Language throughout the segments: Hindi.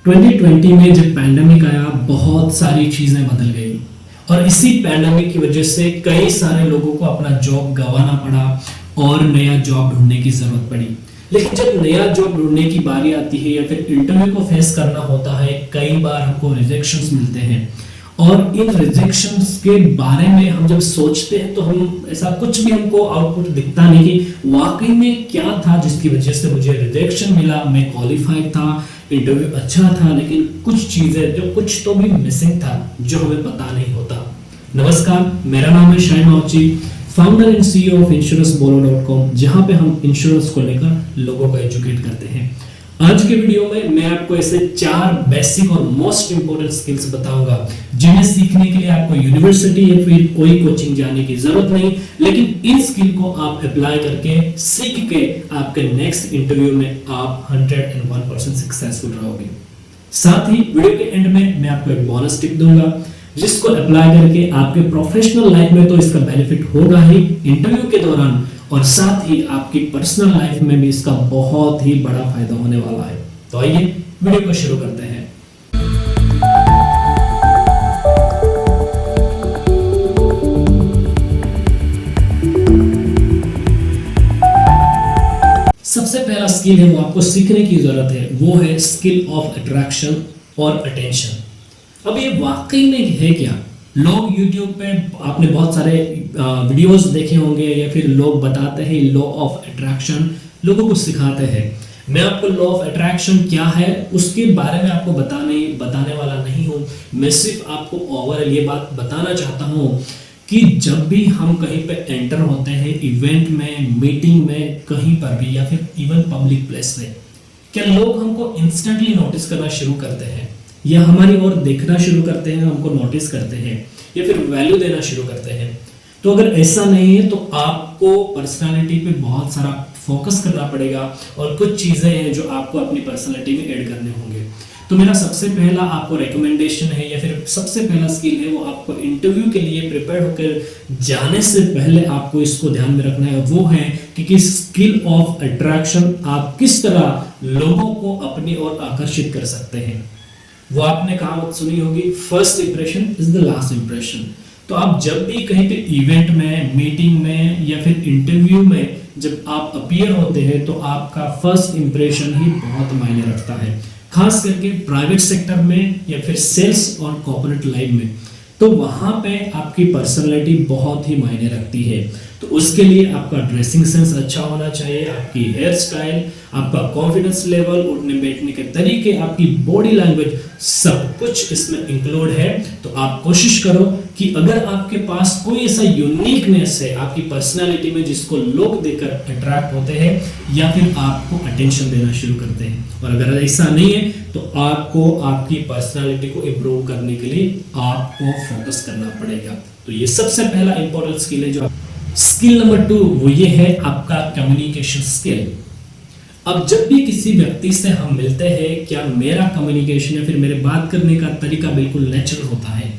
2020 में जब पैंडेमिक आया बहुत सारी चीजें बदल गई और इसी पैंडेमिक की वजह से कई सारे लोगों को अपना जॉब गंवाना पड़ा और नया जॉब ढूंढने की जरूरत पड़ी। लेकिन जब नया जॉब ढूंढने की बारी आती है या फिर इंटरव्यू को फेस करना होता है, कई बार हमको रिजेक्शंस मिलते हैं और इन रिजेक्शंस के बारे में हम जब सोचते हैं तो हम ऐसा कुछ भी हमको आउटपुट दिखता नहीं कि वाकई में क्या था जिसकी वजह से मुझे रिजेक्शन मिला। मैं क्वालिफाइड था, इंटरव्यू अच्छा था, लेकिन कुछ चीजें जो कुछ तो भी मिसिंग था जो हमें पता नहीं होता। नमस्कार, मेरा नाम है शाहिन औची, founder and CEO of insuranceborrow.com, जहां पे हम इंश्योरेंस को लेकर लोगों को एजुकेट करते हैं। आज के वीडियो में मैं आपको ऐसे 4 बेसिक और मोस्ट इंपोर्टेंट स्किल्स बताऊंगा जिन्हें सीखने के लिए आपको यूनिवर्सिटी या फिर कोई कोचिंग जाने की जरूरत नहीं, लेकिन इन स्किल को आप अप्लाई करके सीख के आपके नेक्स्ट इंटरव्यू में आप 101% सक्सेसफुल रहोगे। साथ ही वीडियो के एंड में मैं आपको एक बोनस टिप दूंगा जिसको अप्लाई करके आपके प्रोफेशनल लाइफ में तो इसका बेनिफिट होगा ही इंटरव्यू के दौरान, और साथ ही आपकी पर्सनल लाइफ में भी इसका बहुत ही बड़ा फायदा होने वाला है। तो आइए वीडियो को शुरू करते हैं। सबसे पहला स्किल है वो आपको सीखने की जरूरत है, वो है स्किल ऑफ अट्रैक्शन और अटेंशन। अब ये वाकई में है क्या? लोग YouTube पे आपने बहुत सारे वीडियोस देखे होंगे या फिर लोग बताते हैं लॉ ऑफ अट्रैक्शन, लोगों को सिखाते हैं। मैं आपको लॉ ऑफ अट्रैक्शन क्या है उसके बारे में आपको बताने वाला नहीं हूँ। मैं सिर्फ आपको ओवरऑल ये बात बताना चाहता हूँ कि जब भी हम कहीं पे एंटर होते हैं, इवेंट में, मीटिंग में, कहीं पर भी या फिर इवन पब्लिक प्लेस में, क्या लोग हमको इंस्टेंटली नोटिस करना शुरू करते हैं या हमारी ओर देखना शुरू करते हैं, हमको नोटिस करते हैं या फिर वैल्यू देना शुरू करते हैं? तो अगर ऐसा नहीं है तो आपको पर्सनालिटी पे बहुत सारा फोकस करना पड़ेगा और कुछ चीजें हैं जो आपको अपनी पर्सनालिटी में ऐड करने होंगे। तो मेरा सबसे पहला आपको रिकमेंडेशन है या फिर सबसे पहला स्किल है वो आपको इंटरव्यू के लिए प्रिपेयर होकर जाने से पहले आपको इसको ध्यान में रखना है, वो है कि स्किल ऑफ अट्रैक्शन आप किस तरह लोगों को अपनी ओर आकर्षित कर सकते हैं। वो आपने कहावत सुनी होगी, first impression is the last impression. तो आप जब भी कहीं पे इवेंट में, मीटिंग में या फिर इंटरव्यू में जब आप अपीयर होते हैं तो आपका फर्स्ट इंप्रेशन ही बहुत मायने रखता है, खास करके प्राइवेट सेक्टर में या फिर सेल्स और कॉर्पोरेट लाइफ में। तो वहां पे आपकी पर्सनालिटी बहुत ही मायने रखती है। तो उसके लिए आपका ड्रेसिंग सेंस अच्छा होना चाहिए, आपकी हेयर स्टाइल, आपका कॉन्फिडेंस लेवल, उठने बैठने के तरीके, आपकी बॉडी लैंग्वेज, सब कुछ इसमें इंक्लूड है। तो आप कोशिश करो कि अगर आपके पास कोई ऐसा यूनिकनेस है आपकी पर्सनालिटी में जिसको लोग देखकर अट्रैक्ट होते हैं या फिर आपको अटेंशन देना शुरू करते हैं, और अगर ऐसा नहीं है तो आपको आपकी पर्सनालिटी को इम्प्रूव करने के लिए आपको फोकस करना पड़ेगा। तो ये सबसे पहला इंपॉर्टेंट स्किल है। जो स्किल नंबर 2 वो ये है आपका कम्युनिकेशन स्किल। अब जब भी किसी व्यक्ति से हम मिलते हैं, क्या मेरा कम्युनिकेशन या फिर मेरे बात करने का तरीका बिल्कुल नेचुरल होता है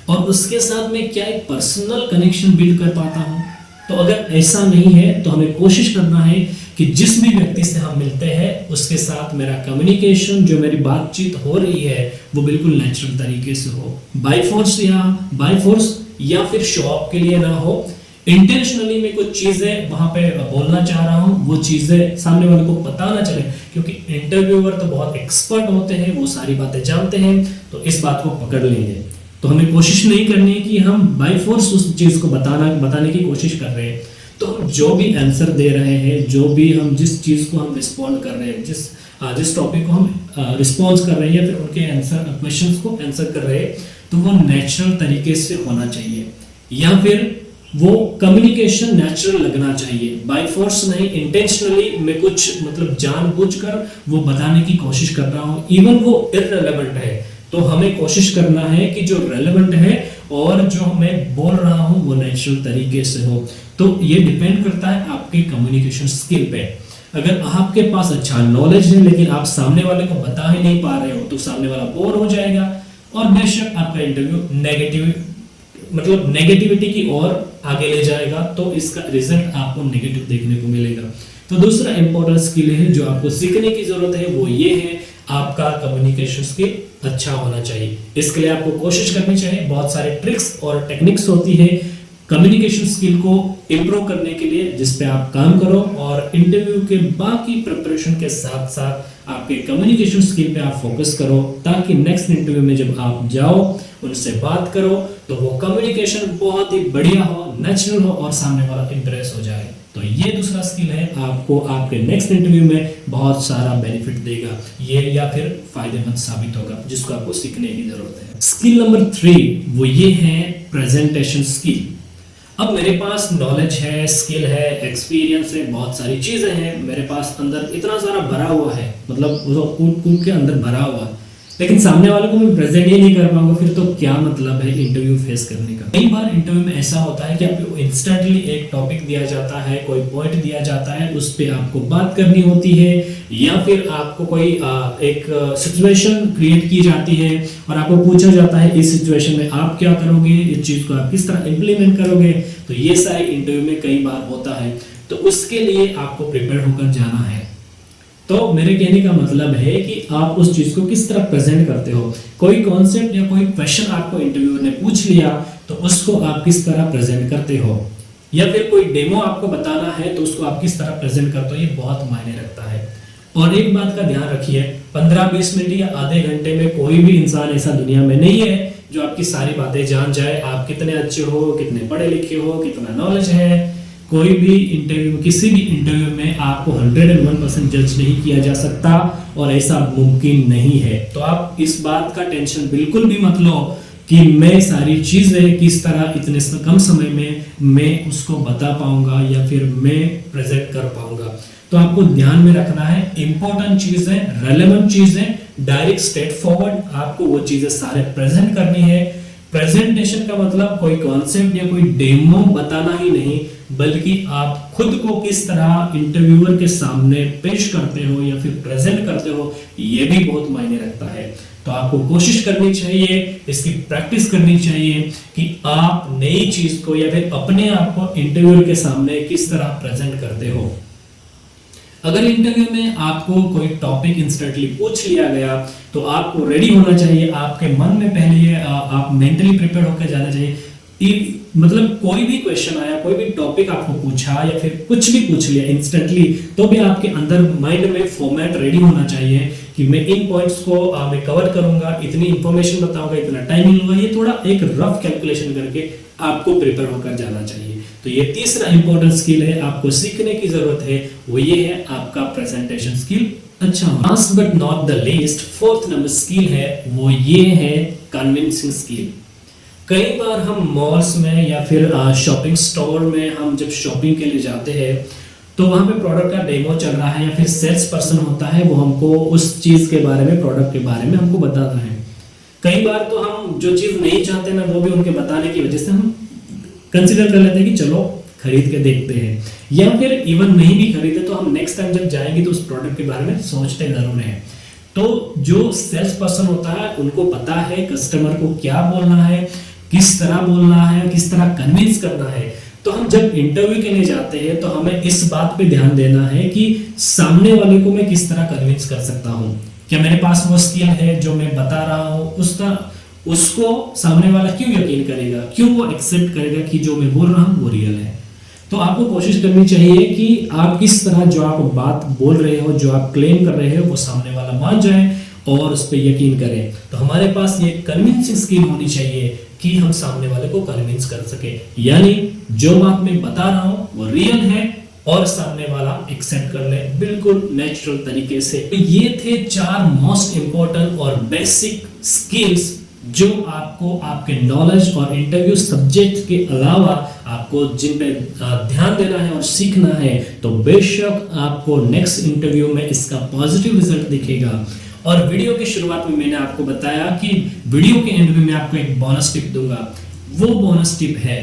और उसके साथ में क्या एक पर्सनल कनेक्शन बिल्ड कर पाता हूं? तो अगर ऐसा नहीं है तो हमें कोशिश करना है कि जिस भी व्यक्ति से हम मिलते हैं उसके साथ मेरा कम्युनिकेशन, जो मेरी बातचीत हो रही है, वो बिल्कुल नेचुरल तरीके से हो, बाय फोर्स या फिर शो ऑफ के लिए ना हो। इंटेंशनली मैं कुछ चीजें वहां पे बोलना चाह रहा हूं, वो चीजें सामने वाले को पता ना चले, क्योंकि इंटरव्यूअर तो बहुत एक्सपर्ट होते हैं, वो सारी बातें जानते हैं, तो इस बात को पकड़ लेंगे। तो हमें कोशिश नहीं करनी है कि हम बाय फोर्स उस चीज को बताने की कोशिश कर रहे हैं। तो हम जो भी आंसर दे रहे हैं, जो भी हम जिस चीज को हम रिस्पॉन्ड कर रहे हैं, जिस टॉपिक को हम रिस्पॉन्स कर रहे हैं या फिर उनके आंसर क्वेश्चंस को आंसर कर रहे हैं, तो वो नेचुरल तरीके से होना चाहिए या फिर वो कम्युनिकेशन नेचुरल लगना चाहिए, बाय फोर्स नहीं। इंटेंशनली मैं कुछ मतलब जानबूझकर वो बताने की कोशिश कर रहा हूँ, इवन वो इररिलेवेंट है, तो हमें कोशिश करना है कि जो रेलेवेंट है और जो मैं बोल रहा हूँ वो नेचुरल तरीके से हो। तो ये डिपेंड करता है आपके कम्युनिकेशन स्किल पे। अगर आपके पास अच्छा नॉलेज है लेकिन आप सामने वाले को बता ही नहीं पा रहे हो तो सामने वाला बोर हो जाएगा और बेशक आपका इंटरव्यू नेगेटिविटी की ओर आगे ले जाएगा, तो इसका रिजल्ट आपको नेगेटिव देखने को मिलेगा। तो दूसरा इंपॉर्टेंट स्किल है जो आपको सीखने की जरूरत है, वो ये है आपका कम्युनिकेशन स्किल अच्छा होना चाहिए। इसके लिए आपको कोशिश करनी चाहिए, बहुत सारे ट्रिक्स और टेक्निक्स होती है कम्युनिकेशन स्किल को इम्प्रूव करने के लिए, जिस पे आप काम करो और इंटरव्यू के बाकी प्रिपरेशन के साथ साथ आपके कम्युनिकेशन स्किल पे आप फोकस करो, ताकि नेक्स्ट इंटरव्यू में जब आप जाओ उनसे बात करो तो वो कम्युनिकेशन बहुत ही बढ़िया हो, नेचुरल हो और सामने वाला इंप्रेस हो जाए। तो ये दूसरा स्किल है, आपको आपके नेक्स्ट इंटरव्यू में बहुत सारा बेनिफिट देगा ये, या फिर फायदेमंद साबित होगा, जिसको आपको सीखने की जरूरत है। स्किल नंबर 3 वो ये है प्रेजेंटेशन स्किल। अब मेरे पास नॉलेज है, स्किल है, एक्सपीरियंस है, बहुत सारी चीजें हैं मेरे पास, अंदर इतना सारा भरा हुआ है, मतलब वो कूद कूद के अंदर भरा हुआ है, लेकिन सामने वाले को मैं प्रेजेंट ही नहीं कर पाऊंगा, फिर तो क्या मतलब है इंटरव्यू फेस करने का। कई बार इंटरव्यू में ऐसा होता है कि आपको इंस्टेंटली एक टॉपिक दिया जाता है, कोई पॉइंट दिया जाता है, उस पे आपको बात करनी होती है, या फिर आपको कोई एक सिचुएशन क्रिएट की जाती है और आपको पूछा जाता है इस सिचुएशन में आप क्या करोगे, इस चीज को आप किस तरह इंप्लीमेंट करोगे। तो ये सारे इंटरव्यू में कई बार होता है, तो उसके लिए आपको प्रिपेयर होकर जाना है। तो मेरे कहने का मतलब है कि आप उस चीज को किस तरह प्रेजेंट करते हो। कोई कॉन्सेप्ट या कोई क्वेश्चन आपको इंटरव्यूअर ने पूछ लिया तो उसको आप किस तरह प्रेजेंट करते हो, या फिर कोई डेमो आपको बताना है तो उसको आप किस तरह प्रेजेंट करते हो, ये बहुत मायने रखता है। और एक बात का ध्यान रखिए, 15-20 मिनट या आधे घंटे में कोई भी इंसान ऐसा दुनिया में नहीं है जो आपकी सारी बातें जान जाए, आप कितने अच्छे हो, कितने पढ़े लिखे हो, कितना नॉलेज है। कोई भी इंटरव्यू, किसी भी इंटरव्यू में आपको 101% जज नहीं किया जा सकता और ऐसा मुमकिन नहीं है। तो आप इस बात का टेंशन बिल्कुल भी मत लो कि मैं सारी चीजें किस तरह इतने कम समय में मैं उसको बता पाऊंगा या फिर मैं प्रेजेंट कर पाऊंगा। तो आपको ध्यान में रखना है, इंपॉर्टेंट चीजें, रेलेवेंट चीजें, डायरेक्ट स्ट्रेट फॉरवर्ड आपको वो चीजें सारे प्रेजेंट करनी है। प्रेजेंटेशन का मतलब कोई कॉन्सेप्ट या कोई डेमो बताना ही नहीं, बल्कि आप खुद को किस तरह इंटरव्यूअर के सामने पेश करते हो या फिर प्रेजेंट करते हो, ये भी बहुत मायने रखता है। तो आपको कोशिश करनी चाहिए, इसकी प्रैक्टिस करनी चाहिए कि आप नई चीज को या फिर अपने आप को इंटरव्यूअर के सामने किस तरह प्रेजेंट करते हो। अगर इंटरव्यू में आपको कोई टॉपिक इंस्टेंटली पूछ लिया गया तो आपको रेडी होना चाहिए, आपके मन में पहले आप मेंटली प्रिपेयर होकर जाना चाहिए। मतलब कोई भी क्वेश्चन आया, कोई भी टॉपिक आपको पूछा या फिर कुछ भी पूछ लिया इंस्टेंटली, तो भी आपके अंदर माइंड में फॉर्मेट रेडी होना चाहिए कि मैं इन पॉइंट्स को मैं कवर करूंगा, इतनी इंफॉर्मेशन बताऊंगा, इतना टाइम लूंगा। ये थोड़ा एक रफ कैलकुलेशन करके आपको प्रिपेयर होकर जाना चाहिए। तो ये तीसरा इंपॉर्टेंट स्किल है, आपको सीखने की जरूरत है, वो ये है आपका प्रेजेंटेशन स्किल। अच्छा, last but not the least, fourth number skill है, वो ये है कन्विंसिंग स्किल। कई बार हम मॉल्स में या फिर शॉपिंग स्टोर में हम जब शॉपिंग के लिए जाते हैं तो वहां पे प्रोडक्ट का डेमो चल रहा है या फिर सेल्स पर्सन होता है, वो हमको उस चीज के बारे में, प्रोडक्ट के बारे में हमको बताता है। कई बार तो हम जो चीज नहीं चाहते ना, वो भी उनके बताने की वजह से हम कंसीडर कर लेते हैं कि चलो खरीद के देखते हैं, या फिर इवन नहीं भी खरीदे तो हम नेक्स्ट टाइम जब जाएंगे तो उस प्रोडक्ट के बारे में सोचते जरूर हैं। तो जो सेल्स पर्सन होता है उनको पता है कस्टमर को क्या बोलना है, किस तरह बोलना है, किस तरह कन्विंस करना है। तो हम जब इंटरव्यू के लिए जाते हैं तो हमें इस बात पे ध्यान देना है कि सामने वाले को मैं किस तरह कन्विंस कर सकता हूँ, क्या मेरे पास वो स्किल है जो मैं बता रहा हूँ, उसको सामने वाला क्यों यकीन करेगा, क्यों वो एक्सेप्ट करेगा कि जो मैं बोल रहा हूँ वो रियल है। तो आपको कोशिश करनी चाहिए कि आप किस तरह जो आप बात बोल रहे हो, जो आप क्लेम कर रहे हो, वो सामने वाला मान जाए और उस पर यकीन करें। तो हमारे पास ये कन्विंसिंग स्किल होनी चाहिए कि हम सामने वाले को कन्विंस कर सके, यानी जो बात मैं बता रहा हूँ वो रियल है और सामने वाला एक्सेप्ट कर ले बिल्कुल नेचुरल तरीके से। तो ये थे 4 मोस्ट इंपॉर्टेंट और बेसिक स्किल्स जो आपको आपके नॉलेज और इंटरव्यू सब्जेक्ट के अलावा आपको जिन पे ध्यान देना है और सीखना है। तो बेशक आपको नेक्स्ट इंटरव्यू में इसका पॉजिटिव रिजल्ट दिखेगा। और वीडियो की शुरुआत में मैंने आपको बताया कि वीडियो के एंड में मैं आपको एक बोनस टिप दूंगा। वो बोनस टिप है,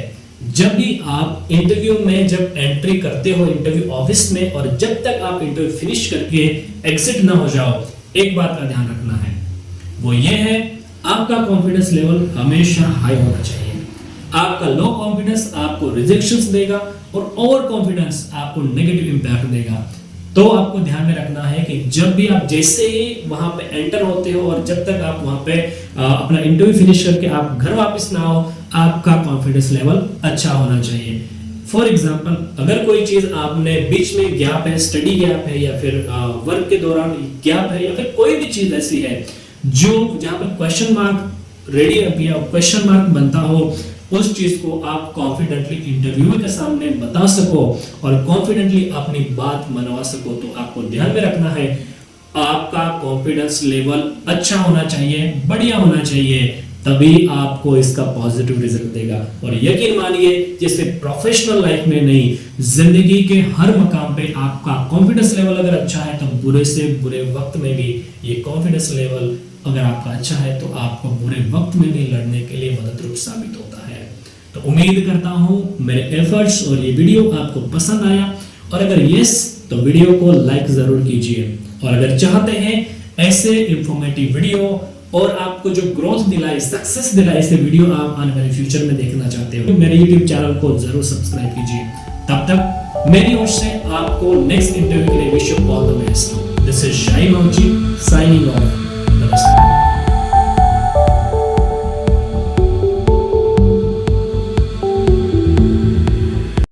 जब भी आप इंटरव्यू में जब एंट्री करते हो इंटरव्यू ऑफिस में, और जब तक आप इंटरव्यू फिनिश करके एग्जिट ना हो जाओ, एक बात का ध्यान रखना है, वो ये है आपका कॉन्फिडेंस लेवल हमेशा हाई होना चाहिए। आपका लो कॉन्फिडेंस आपको रिजेक्शंस देगा और ओवर कॉन्फिडेंस आपको नेगेटिव इंपैक्ट देगा। तो आपको ध्यान में रखना है कि जब भी आप जैसे ही वहां पे एंटर होते हो और जब तक आप वहां पे अपना इंटरव्यू फिनिश करके आप घर वापस ना हो, आपका कॉन्फिडेंस लेवल अच्छा होना चाहिए। फॉर एग्जाम्पल, अगर कोई चीज आपने बीच में गैप है, स्टडी गैप है या फिर वर्क के दौरान गैप है या फिर कोई भी चीज ऐसी है जो जहां पर क्वेश्चन मार्क रेडी या क्वेश्चन मार्क बनता हो, उस चीज को आप कॉन्फिडेंटली इंटरव्यूअर के सामने बता सको और कॉन्फिडेंटली अपनी बात मनवा सको, तो आपको ध्यान में रखना है आपका कॉन्फिडेंस लेवल अच्छा होना चाहिए, बढ़िया होना चाहिए, तभी आपको इसका पॉजिटिव रिजल्ट देगा। और यकीन मानिए, जैसे प्रोफेशनल लाइफ में नहीं, जिंदगी के हर मकाम पे आपका कॉन्फिडेंस लेवल अगर अच्छा है तो बुरे से बुरे वक्त में भी ये कॉन्फिडेंस लेवल अगर आपका अच्छा है तो आपको बुरे वक्त में भी लड़ने के लिए मदद रूप साबित होता है। तो उम्मीद करता हूं मेरे एफर्ट्स और ये वीडियो आपको पसंद आया, और अगर यस तो वीडियो को लाइक जरूर कीजिए, और अगर चाहते हैं ऐसे इंफॉर्मेटिव वीडियो और आपको जो ग्रोथ दिलाए, सक्सेस दिलाए, ऐसे वीडियो आप आने वाले फ्यूचर में देखना चाहते हो, मेरे YouTube चैनल को जरूर सब्सक्राइब कीजिए। तब तक मेरी ओर से आपको नेक्स्ट इंटरव्यू के लिए wish you all the best. This is Shaheen Mauji signing off. नमस्कार।